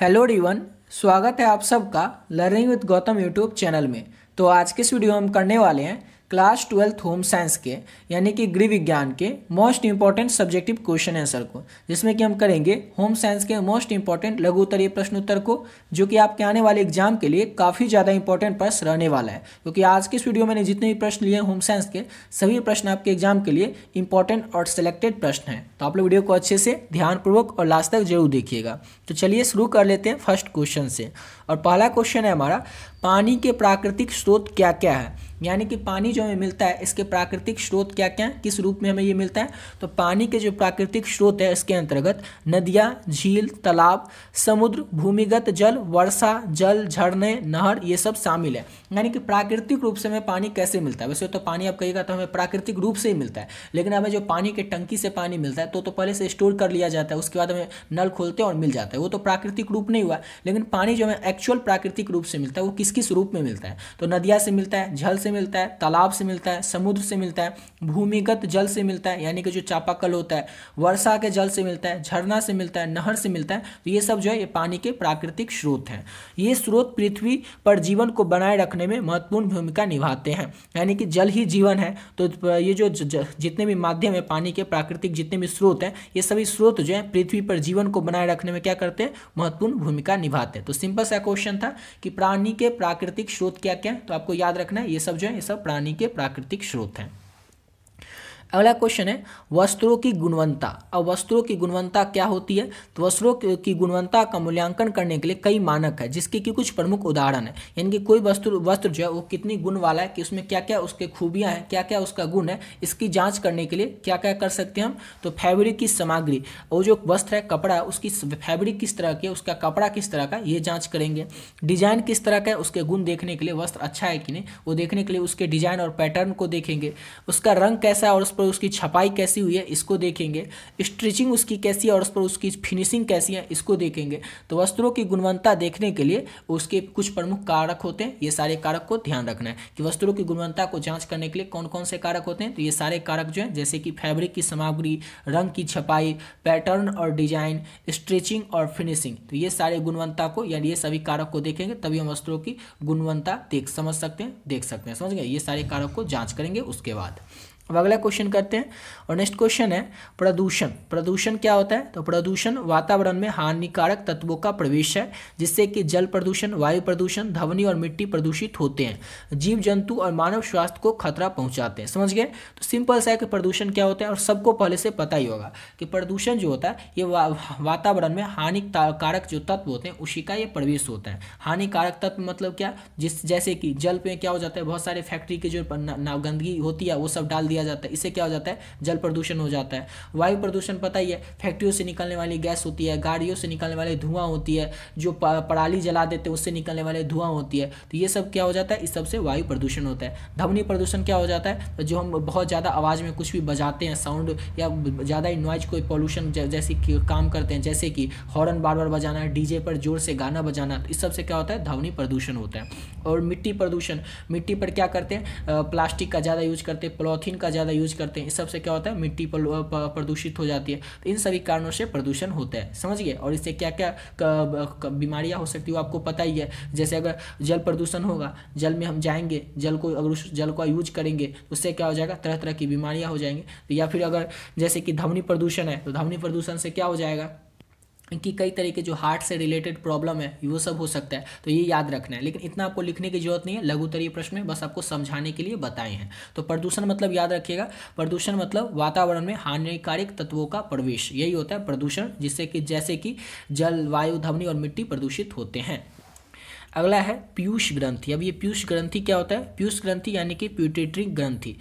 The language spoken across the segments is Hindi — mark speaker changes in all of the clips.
Speaker 1: Hello everyone. स्वागत है आप सबका learning with Gautam YouTube channel में। तो आज के इस वीडियो में हम करने वाले हैं क्लास 12th होम साइंस के यानी कि गृह विज्ञान के most important subjective question answer को, जिसमें कि हम करेंगे होम साइंस के मोस्ट इंपॉर्टेंट लघु उत्तरीय प्रश्न उत्तर को, जो कि आपके आने वाले एग्जाम के लिए काफ़ी ज़्यादा इंपॉर्टेंट प्रश्न रहने वाला है। क्योंकि आज के इस वीडियो में मैंने जितने भी प्रश्न लिए होम साइंस के, सभी प्रश्न आपके एग्जाम के लिए इंपॉर्टेंट और सिलेक्टेड प्रश्न हैं। तो आप लोग वीडियो को अच्छे से ध्यानपूर्वक और लास्ट तक जरूर देखिएगा। तो चलिए शुरू कर लेते हैं फर्स्ट क्वेश्चन से। और पहला क्वेश्चन है हमारा, पानी के प्राकृतिक स्रोत क्या क्या है। यानी कि पानी जो हमें मिलता है इसके प्राकृतिक स्रोत क्या क्या है, किस रूप में हमें ये मिलता है। तो पानी के जो प्राकृतिक स्रोत है इसके अंतर्गत नदियाँ, झील, तालाब, समुद्र, भूमिगत जल, वर्षा जल, झरने, नहर, ये सब शामिल है। यानी कि प्राकृतिक रूप से हमें पानी कैसे मिलता है। वैसे तो पानी आप कहिएगा तो हमें प्राकृतिक रूप से ही मिलता है, लेकिन हमें जो पानी के टंकी से पानी मिलता है तो पहले से स्टोर कर लिया जाता है, उसके बाद हमें नल खोलते हैं और मिल जाता है। वो तो प्राकृतिक रूप नहीं हुआ। लेकिन पानी जो हमें एक्चुअल प्राकृतिक रूप से मिलता है वो किस किस रूप में मिलता है। तो नदिया से मिलता है, जल से मिलता है, तालाब से मिलता है, समुद्र से मिलता है, भूमिगत जल से मिलता है यानी कि जो चापाकल होता है, वर्षा के जल से मिलता है, झरना से मिलता है, नहर से मिलता है। तो ये सब जो है ये पानी के प्राकृतिक स्रोत हैं। ये स्रोत पृथ्वी पर जीवन को बनाए रखने में महत्वपूर्ण भूमिका निभाते हैं। यानी कि जल ही जीवन है। तो ये जो जितने भी माध्यम है पानी के प्राकृतिक, जितने भी स्रोत हैं, ये सभी स्रोत जो है पृथ्वी पर जीवन को बनाए रखने में क्या करते हैं, महत्वपूर्ण भूमिका निभाते हैं। तो सिंपल सा क्वेश्चन था कि पानी के प्राकृतिक स्रोत क्या क्या है। तो आपको याद रखना है ये सब जो है ये सब पानी के प्राकृतिक स्रोत हैं। अगला क्वेश्चन है वस्त्रों की गुणवत्ता। अब वस्त्रों की गुणवत्ता क्या होती है। तो वस्त्रों की गुणवत्ता का मूल्यांकन करने के लिए कई मानक है, जिसके कि कुछ प्रमुख उदाहरण है। यानी कि कोई वस्त्र जो है वो कितनी गुण वाला है, कि उसमें क्या क्या उसके खूबियां हैं, क्या क्या उसका गुण है, इसकी जांच करने के लिए क्या क्या कर सकते हैं हम। तो फैब्रिक की सामग्री, वो जो वस्त्र है, कपड़ा है, उसकी फैब्रिक किस तरह की है, उसका कपड़ा किस तरह का, ये जाँच करेंगे। डिजाइन किस तरह का है, उसके गुण देखने के लिए, वस्त्र अच्छा है कि नहीं वो देखने के लिए उसके डिजाइन और पैटर्न को देखेंगे। उसका रंग कैसा है और उस पर उसकी छपाई कैसी हुई है इसको देखेंगे। स्टिचिंग उसकी कैसी है और उस पर उसकी फिनिशिंग कैसी है इसको देखेंगे। तो वस्त्रों की गुणवत्ता देखने के लिए उसके कुछ प्रमुख कारक होते हैं। ये सारे कारक को ध्यान रखना है कि वस्त्रों की गुणवत्ता को जांच करने के लिए कौन कौन से कारक होते हैं। तो ये सारे कारक जो हैं, जैसे कि फैब्रिक की सामग्री, रंग की छपाई, पैटर्न और डिजाइन, स्टिचिंग और फिनिशिंग, तो ये सारे गुणवत्ता को यानी ये सभी कारक को देखेंगे, तभी हम वस्त्रों की गुणवत्ता देख सकते हैं। समझ गए। ये सारे कारक को जांच करेंगे उसके बाद। अब अगला क्वेश्चन करते हैं। और नेक्स्ट क्वेश्चन है प्रदूषण। प्रदूषण क्या होता है। तो प्रदूषण वातावरण में हानिकारक तत्वों का प्रवेश है, जिससे कि जल प्रदूषण, वायु प्रदूषण, ध्वनि और मिट्टी प्रदूषित होते हैं, जीव जंतु और मानव स्वास्थ्य को खतरा पहुंचाते हैं। समझ गए। तो सिंपल सा है कि प्रदूषण क्या होता है, और सबको पहले से पता ही होगा कि प्रदूषण जो होता है ये वातावरण में हानिकारक जो तत्व होते हैं उसी का ये प्रवेश होता है। हानिकारक तत्व मतलब क्या, जैसे कि जल पे क्या हो जाता है, बहुत सारे फैक्ट्री की जो गंदगी होती है वो सब डाल दिया जाता है, इससे क्या हो जाता है, जल प्रदूषण हो जाता है। वायु प्रदूषण पता ही है, फैक्ट्रियों से निकलने वाली गैस होती है, गाड़ियों से निकलने वाले धुआं होती है, जो पराली जला देते हैं उससे निकलने वाले धुआं होती है। तो ये सब क्या हो जाता है, इस सब से वायु प्रदूषण होता है। ध्वनि प्रदूषण क्या हो जाता है, तो जो हम बहुत ज़्यादा आवाज़ में कुछ भी बजाते हैं, साउंड या ज़्यादा ही नॉइज कोई पॉल्यूशन जैसे काम करते हैं, जैसे कि हॉर्न बार बार बजाना, डीजे पर जोर से गाना बजाना, तो इस सब से क्या होता है, ध्वनि प्रदूषण होता है। और मिट्टी प्रदूषण, मिट्टी पर क्या करते हैं, प्लास्टिक का ज़्यादा यूज करते हैं, पॉलीथीन का ज़्यादा यूज करते हैं, इस सब से क्या होता है, मिट्टी प्रदूषित हो जाती है। तो इन सभी कारणों से प्रदूषण होता है। समझिए। और इससे क्या क्या बीमारियां हो सकती है वो आपको पता ही है। जैसे अगर जल प्रदूषण होगा, जल में हम जाएंगे, जल को अगर उस जल का यूज करेंगे उससे क्या हो जाएगा, तरह तरह की बीमारियां हो जाएंगी। तो या फिर अगर जैसे कि ध्वनि प्रदूषण है, तो ध्वनि प्रदूषण से क्या हो जाएगा कि कई तरह के जो हार्ट से रिलेटेड प्रॉब्लम है वो सब हो सकता है। तो ये याद रखना है, लेकिन इतना आपको लिखने की जरूरत नहीं है, लघु उत्तरीय प्रश्न में बस आपको समझाने के लिए बताए हैं। तो प्रदूषण मतलब याद रखिएगा, प्रदूषण मतलब वातावरण में हानिकारक तत्वों का प्रवेश, यही होता है प्रदूषण, जिससे कि जैसे कि जल, वायु, ध्वनि और मिट्टी प्रदूषित होते हैं। अगला है पीयूष ग्रंथि। अब ये पीयूष ग्रंथि क्या होता है। पीयूष ग्रंथि यानी कि प्यूटेटरी ग्रंथि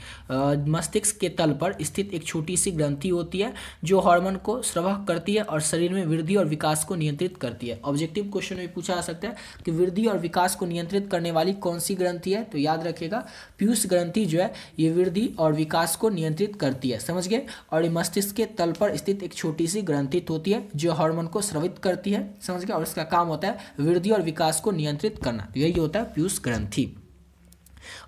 Speaker 1: मस्तिष्क के तल पर स्थित एक छोटी सी ग्रंथि होती है, जो हार्मोन को स्राव करती है और शरीर में वृद्धि और विकास को नियंत्रित करती है। ऑब्जेक्टिव क्वेश्चन में पूछा जा सकता है कि वृद्धि और विकास को नियंत्रित करने वाली कौन सी ग्रंथि है। तो याद रखिएगा पीयूष ग्रंथि जो है ये वृद्धि और विकास को नियंत्रित करती है। समझ गए। और ये मस्तिष्क के तल पर स्थित एक छोटी सी ग्रंथि होती है जो हार्मोन को स्रावित करती है। समझ गए। और इसका काम होता है वृद्धि और विकास को नियंत्रित करना। तो यही होता है पीयूष ग्रंथि।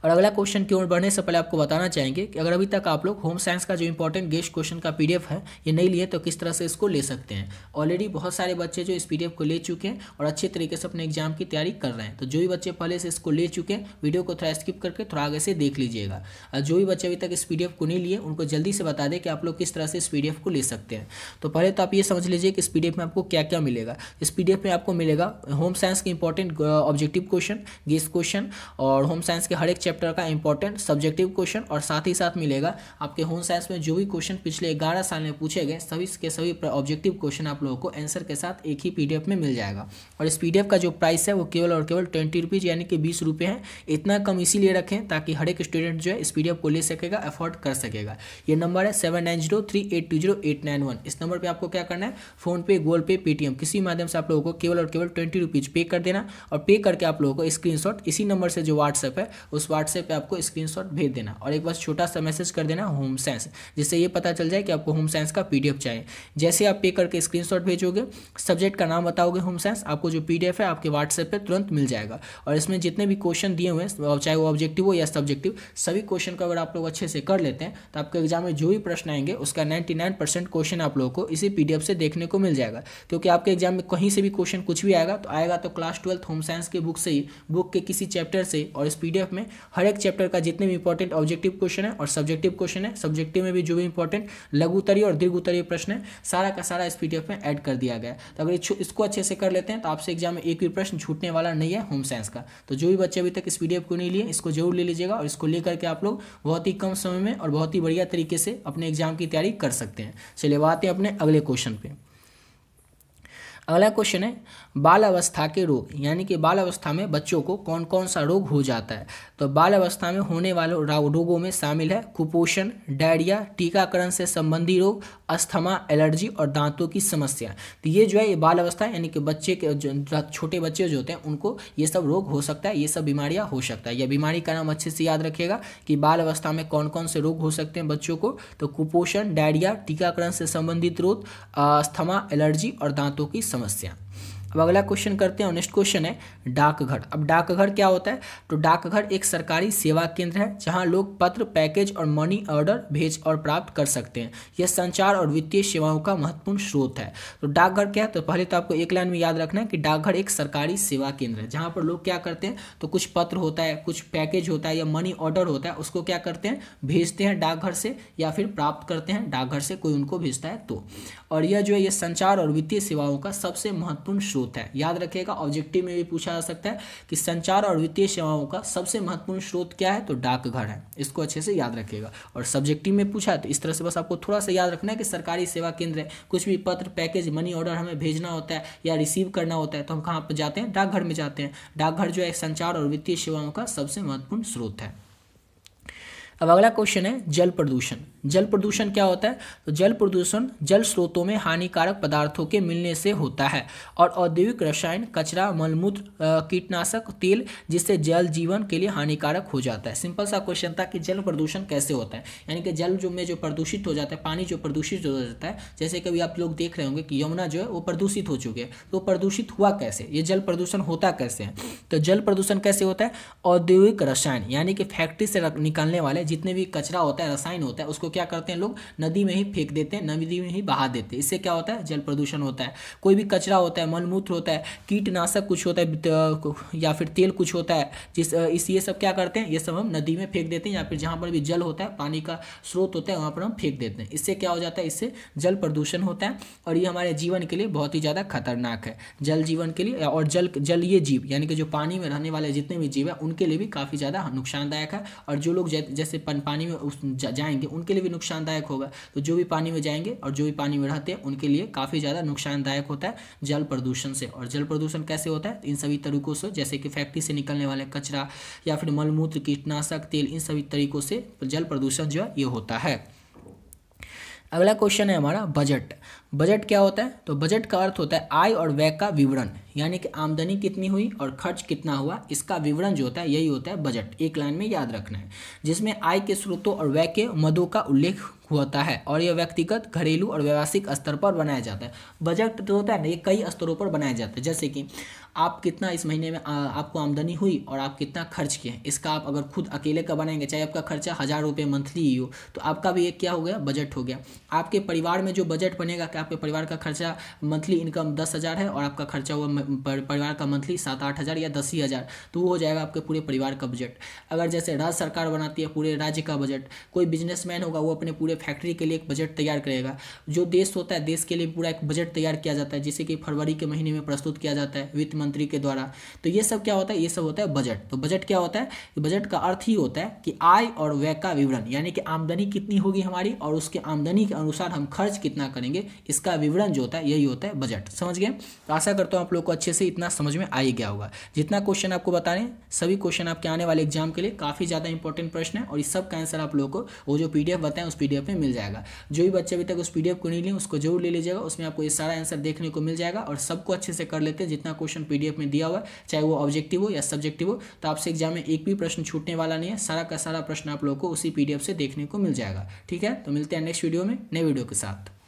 Speaker 1: और अगला क्वेश्चन की ओर बढ़ने से पहले आपको बताना चाहेंगे कि अगर अभी तक आप लोग होम साइंस का जो इंपॉर्टेंट गेस्ट क्वेश्चन का पीडीएफ है ये नहीं लिए तो किस तरह से इसको ले सकते हैं। ऑलरेडी बहुत सारे बच्चे जो इस पीडीएफ को ले चुके हैं और अच्छे तरीके से अपने एग्जाम की तैयारी कर रहे हैं। तो जो भी बच्चे पहले से इसको ले चुके हैं वीडियो को थोड़ा स्किप करके थोड़ा आगे से देख लीजिएगा। और जो भी बच्चे अभी तक इस पीडीएफ को नहीं लिए उनको जल्दी से बता दें कि आप लोग किस तरह से इस पीडीएफ को ले सकते हैं। तो पहले तो आप ये समझ लीजिए कि इस पीडीएफ में आपको क्या क्या मिलेगा। इस पीडीएफ में आपको मिलेगा होम साइंस के important objective question, guest question और होम साइंस के हर एक चैप्टर का इंपॉर्टेंट सब्जेक्टिव क्वेश्चन, और साथ ही साथ मिलेगा आपके होम साइंस में जो भी क्वेश्चन पिछले 11 साल में पूछे गए सभी के सभी ऑब्जेक्टिव क्वेश्चन आप लोगों को आंसर के साथ एक ही पीडीएफ में मिल जाएगा। और इस पीडीएफ का जो प्राइस है वो केवल और केवल 20 रुपीज़ यानी कि 20 रुपये है। इतना कम इसीलिए रखें ताकि हर एक स्टूडेंट जो है इस पीडीएफ को ले सकेगा, अफोर्ड कर सकेगा। ये नंबर है 7903820891। इस नंबर पर आपको क्या करना है, फोनपे, गूगल पे, पेटीएम किसी माध्यम से आप लोगों को केवल और केवल 20 रुपीज़ पे कर देना, और पे करके आप लोगों को स्क्रीनशॉट इसी नंबर से जो व्हाट्सएप है उस व्हाट्सएप पे आपको स्क्रीनशॉट भेज देना और एक बस छोटा सा मैसेज कर देना होम साइंस, जिससे ये पता चल जाए कि आपको होम साइंस का पीडीएफ चाहिए। जैसे आप पे करके स्क्रीनशॉट भेजोगे, सब्जेक्ट का नाम बताओगे होम साइंस, आपको जो पीडीएफ है आपके व्हाट्सएप पे तुरंत मिल जाएगा। और इसमें जितने भी क्वेश्चन दिए हुए हैं चाहे वो ऑब्जेक्टिव हो या सब्जेक्टिव, सभी क्वेश्चन को अगर आप लोग अच्छे से कर लेते हैं तो आपके एग्जाम में जो भी प्रश्न आएंगे उसका 99% क्वेश्चन आप लोगों को इसी पीडीएफ से देखने को मिल जाएगा। क्योंकि आपके एग्जाम में कहीं से भी क्वेश्चन कुछ भी आएगा तो क्लास 12 होम साइंस के बुक से ही, बुक के किसी चैप्टर से। और इस पीडीएफ में हर एक चैप्टर का जितने भी इंपॉर्टेंट ऑब्जेक्टिव क्वेश्चन है और सब्जेक्टिव क्वेश्चन है, सब्जेक्टिव में भी जो भी इंपॉर्टेंट लघु उत्तरीय और दीर्घ उत्तरीय प्रश्न है, सारा का सारा इस पीडीएफ में ऐड कर दिया गया है। तो अगर इसको अच्छे से कर लेते हैं तो आपसे एग्जाम में एक भी प्रश्न छूटने वाला नहीं है होम साइंस का। तो जो भी बच्चे अभी तक इस पीडीएफ को नहीं लिए इसको जरूर ले लीजिएगा, और इसको लेकर के आप लोग बहुत ही कम समय में और बहुत ही बढ़िया तरीके से अपने एग्जाम की तैयारी कर सकते हैं। चलिए बात है अपने अगले क्वेश्चन पे। अगला क्वेश्चन है बाल अवस्था के रोग, यानी कि बाल अवस्था में बच्चों को कौन कौन सा रोग हो जाता है। तो बाल अवस्था में होने वाले रोगों में शामिल है कुपोषण, डायरिया, टीकाकरण से संबंधी रोग, अस्थमा, एलर्जी और दांतों की समस्या। तो ये जो है ये बाल अवस्था यानी कि बच्चे के छोटे बच्चे जो होते हैं उनको ये सब रोग हो सकता है, ये सब बीमारियाँ हो सकता है। यह बीमारी का नाम अच्छे से याद रखिएगा कि बाल अवस्था में कौन कौन से रोग हो सकते हैं बच्चों को। तो कुपोषण, डायरिया, टीकाकरण से संबंधित रोग, अस्थमा, एलर्जी और दांतों की समस्या। अब अगला क्वेश्चन करते हैं और नेक्स्ट क्वेश्चन है डाकघर। अब डाकघर क्या होता है, तो डाकघर एक सरकारी सेवा केंद्र है जहां लोग पत्र, पैकेज और मनी ऑर्डर भेज और प्राप्त कर सकते हैं। यह संचार और वित्तीय सेवाओं का महत्वपूर्ण स्रोत है। तो डाकघर क्या है, तो पहले तो आपको एक लाइन में याद रखना है कि डाकघर एक सरकारी सेवा केंद्र है जहां पर लोग क्या करते हैं, तो कुछ पत्र होता है, कुछ पैकेज होता है या मनी ऑर्डर होता है, उसको क्या करते हैं, भेजते हैं डाकघर से या फिर प्राप्त करते हैं डाकघर से, कोई उनको भेजता है तो। और यह जो है ये संचार और वित्तीय सेवाओं का सबसे महत्वपूर्ण स्रोत है। याद रखिएगा ऑब्जेक्टिव में भी पूछा जा सकता है कि संचार और वित्तीय सेवाओं का सबसे महत्वपूर्ण स्रोत क्या है, तो डाकघर है। इसको अच्छे से याद रखिएगा। और सब्जेक्टिव में पूछा तो इस तरह से बस आपको थोड़ा सा याद रखना है कि सरकारी सेवा केंद्र है, कुछ भी पत्र, पैकेज, मनी ऑर्डर हमें भेजना होता है या रिसीव करना होता है तो हम कहाँ पर जाते हैं, डाकघर में जाते हैं। डाकघर जो है संचार और वित्तीय सेवाओं का सबसे महत्वपूर्ण स्रोत है। अब अगला क्वेश्चन है जल प्रदूषण। जल प्रदूषण क्या होता है, तो जल प्रदूषण जल स्रोतों में हानिकारक पदार्थों के मिलने से होता है और औद्योगिक रसायन, कचरा, मलमूत्र, कीटनाशक, तेल जिससे जल जीवन के लिए हानिकारक हो जाता है। सिंपल सा क्वेश्चन था कि जल प्रदूषण कैसे होता है, यानी कि जल जो प्रदूषित हो जाता है, पानी जो प्रदूषित हो जाता है, जैसे कभी आप लोग देख रहे होंगे कि यमुना जो है वो प्रदूषित हो चुकी है, तो प्रदूषित हुआ कैसे, ये जल प्रदूषण होता कैसे है। तो जल प्रदूषण कैसे होता है, औद्योगिक रसायन यानी कि फैक्ट्री से निकलने वाले जितने भी कचरा होता है, रसायन होता है, उसको क्या करते हैं लोग नदी में ही फेंक देते हैं, नदी में ही बहा देते हैं। इससे क्या होता है, जल प्रदूषण होता है। कोई भी कचरा होता है, मलमूत्र होता है, कीटनाशक कुछ होता है या फिर तेल कुछ होता है, ये सब क्या करते हैं, ये सब हम नदी में फेंक देते हैं या फिर जहाँ पर भी जल होता है, पानी का स्रोत होता है, वहाँ पर हम फेंक देते हैं। इससे क्या हो जाता है, इससे जल प्रदूषण होता है और ये हमारे जीवन के लिए बहुत ही ज़्यादा खतरनाक है, जल जीवन के लिए। और जलीय जीव यानी कि जो पानी में रहने वाले जितने भी जीव है उनके लिए भी काफ़ी ज़्यादा नुकसानदायक है। और जो लोग जैसे पानी में जाएंगे उनके लिए भी नुकसानदायक होगा। तो जो भी पानी में जाएंगे और जो भी पानी में रहते हैं उनके लिए काफ़ी ज़्यादा नुकसानदायक होता है जल प्रदूषण से। और जल प्रदूषण कैसे होता है, इन सभी तरीकों से, जैसे कि फैक्ट्री से निकलने वाले कचरा या फिर मलमूत्र, कीटनाशक, तेल, इन सभी तरीकों से जल प्रदूषण जो है ये होता है। अगला क्वेश्चन है हमारा बजट। बजट क्या होता है, तो बजट का अर्थ होता है आय और व्यय का विवरण, यानी कि आमदनी कितनी हुई और खर्च कितना हुआ, इसका विवरण जो होता है यही होता है बजट। एक लाइन में याद रखना है, जिसमें आय के स्रोतों और व्यय के मदों का उल्लेख होता है और यह व्यक्तिगत, घरेलू और व्यावसायिक स्तर पर बनाया जाता है। बजट जो होता है ना, ये कई स्तरों पर बनाया जाता है, जैसे कि आप कितना इस महीने में आपको आमदनी हुई और आप कितना खर्च किए, इसका आप अगर खुद अकेले का बनाएंगे, चाहे आपका खर्चा 1000 रुपये मंथली ही हो, तो आपका भी एक क्या हो गया, बजट हो गया। आपके परिवार में जो बजट बनेगा कि आपके परिवार का खर्चा मंथली इनकम 10,000 है और आपका खर्चा हुआ परिवार का मंथली 7-8 हज़ार या 10 ही हज़ार, तो वो हो जाएगा आपके पूरे परिवार का बजट। अगर जैसे राज्य सरकार बनाती है पूरे राज्य का बजट, कोई बिजनेसमैन होगा वो अपने पूरे फैक्ट्री के लिए एक बजट तैयार करेगा। जो देश होता है, देश के लिए पूरा एक बजट तैयार किया जाता है, जिसे कि फरवरी के महीने में प्रस्तुत किया जाता है वित्त मंत्री के द्वारा। तो ये सब क्या होता है, ये सब होता है बजट। तो बजट क्या होता है, बजट का अर्थ ही होता है कि आय और व्यय का विवरण, यानी कि आमदनी कितनी होगी हमारी और उसके आमदनी के अनुसार हम खर्च कितना करेंगे, इसका विवरण जो होता है यही होता है बजट। समझ गए? तो आशा करता हूँ आप लोग को अच्छे से इतना समझ में आ ही गया होगा। जितना क्वेश्चन आपको बता रहे हैं सभी क्वेश्चन आपके आने वाले एग्जाम के लिए काफ़ी ज़्यादा इंपॉर्टेंट प्रश्न है और इस सब का आंसर आप लोगों को वो जो PDF बताएं उस PDF में मिल जाएगा। जो भी बच्चे अभी तक उस PDF को नहीं लिए उसको जरूर ले लीजिएगा, उसमें आपको ये सारा आंसर देखने को मिल जाएगा और सबको अच्छे से कर लेते हैं। जितना क्वेश्चन PDF में दिया हुआ है, चाहे वो ऑब्जेक्टिव हो या सब्जेक्टिव हो, तो आपसे एग्जाम में एक भी प्रश्न छूटने वाला नहीं है। सारा का सारा प्रश्न आप लोगों को उसी PDF से देखने को मिल जाएगा। ठीक है, तो मिलते हैं नेक्स्ट वीडियो में नए वीडियो के साथ।